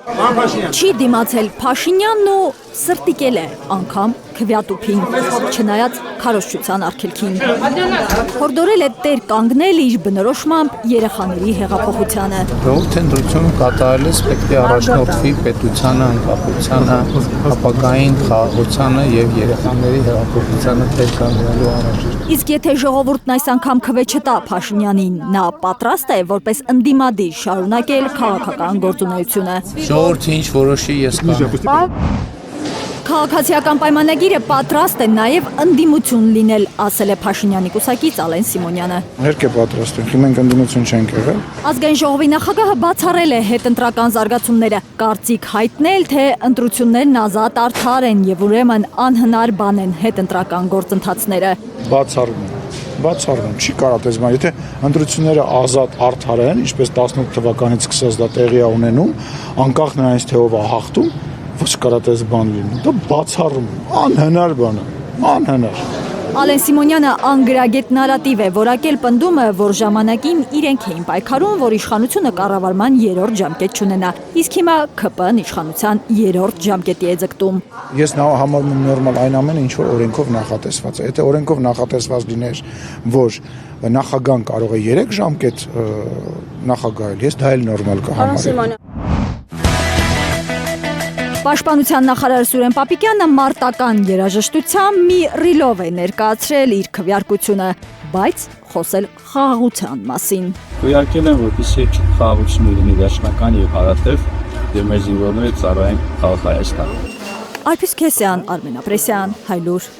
Չի դիմացել Փաշինյանն ու սրտիկել է անգամ քվյատուփին, չնայած քարոզչության արգելքին։ Հորդորել է տեր կանգնել իր բնորոշմամբ երեխաների հեղափոխությանը։ Ժողովուրդ ընտրություն կատարելիս պետք է առաջնորդվի պետությանը, անկախությանը, ապագային խաղաղությանը եւ երեխաների հեղափոխությանը տեր կանգնելու առաջ։ Իսկ եթե ժողովուրդն այս անգամ քվե չտա Փաշինյանին, նա պատրաստ է որպես ընդդիմադիր շարունակել քաղաքական գործունեությունը։ Ժողովուրդը ինչ որոշի ես կանեմ։ Քաղաքացիական պայմանագիրը պատրաստ է նաև ընդդիմություն լինել, ասել է Փաշինյանի կուսակից Ալեն Սիմոնյանը։ Հերք է պատրաստ ենք, մենք ընդդիմություն չենք եղել։ Ազգային ժողովի նախագահը բացառել է հետընտրական զարգացումները, կարծիք հայտնել, թե ընտրություններն ազատ արդար են եւ ուրեմն անհնար բան են հետընտրական գործընթացները։ Բացառվում, չի կարա տեսնալ, եթե ընտրությունները ազատ արդար են, ինչպես 18 թվականից սկսած դա տեղի է ունենում, անկախ նրանից թե ով է հաղթում, ոչ կարա տես բան լինի։ Դա բացառում, անհնար բան է, անհնար։ Ալեն Սիմոնյանը անգրագետ նարատիվ է որակել պնդումը, որ ժամանակին իրենք էին պայքարում, որ իշխանությունը կառավարման երրորդ ժամկետ չունենա, իսկ հիմա ԿՊ-ն իշխանության երրորդ ժամկետի է ձգտում։ Ես համարում եմ նորմալ այն ամենը, ինչ որ օրենքով նախատեսված է։ Եթե օրենքով նախատեսված լիներ, որ նախագահան կարող է 3 ժամկետ նախագահել, ես դա էլ նորմալ կհամարեմ։ Պաշտպանության նախարար Սուրեն Պապիկյանը մարտական երաժշտությամբ մի ռիլով է ներկայացրել իր քվեարկությունը, բայց խոսել խաղաղության մասին։ Քվեարկել են, որպեսզի խաղաղություն լինի դաշնական եւ հարատև, եւ մեր զինվորները ծառայեն խաղաղ Հայաստան։ Արփիս Քեսյան, Արմեն Ապրեսյան, Հայլուր։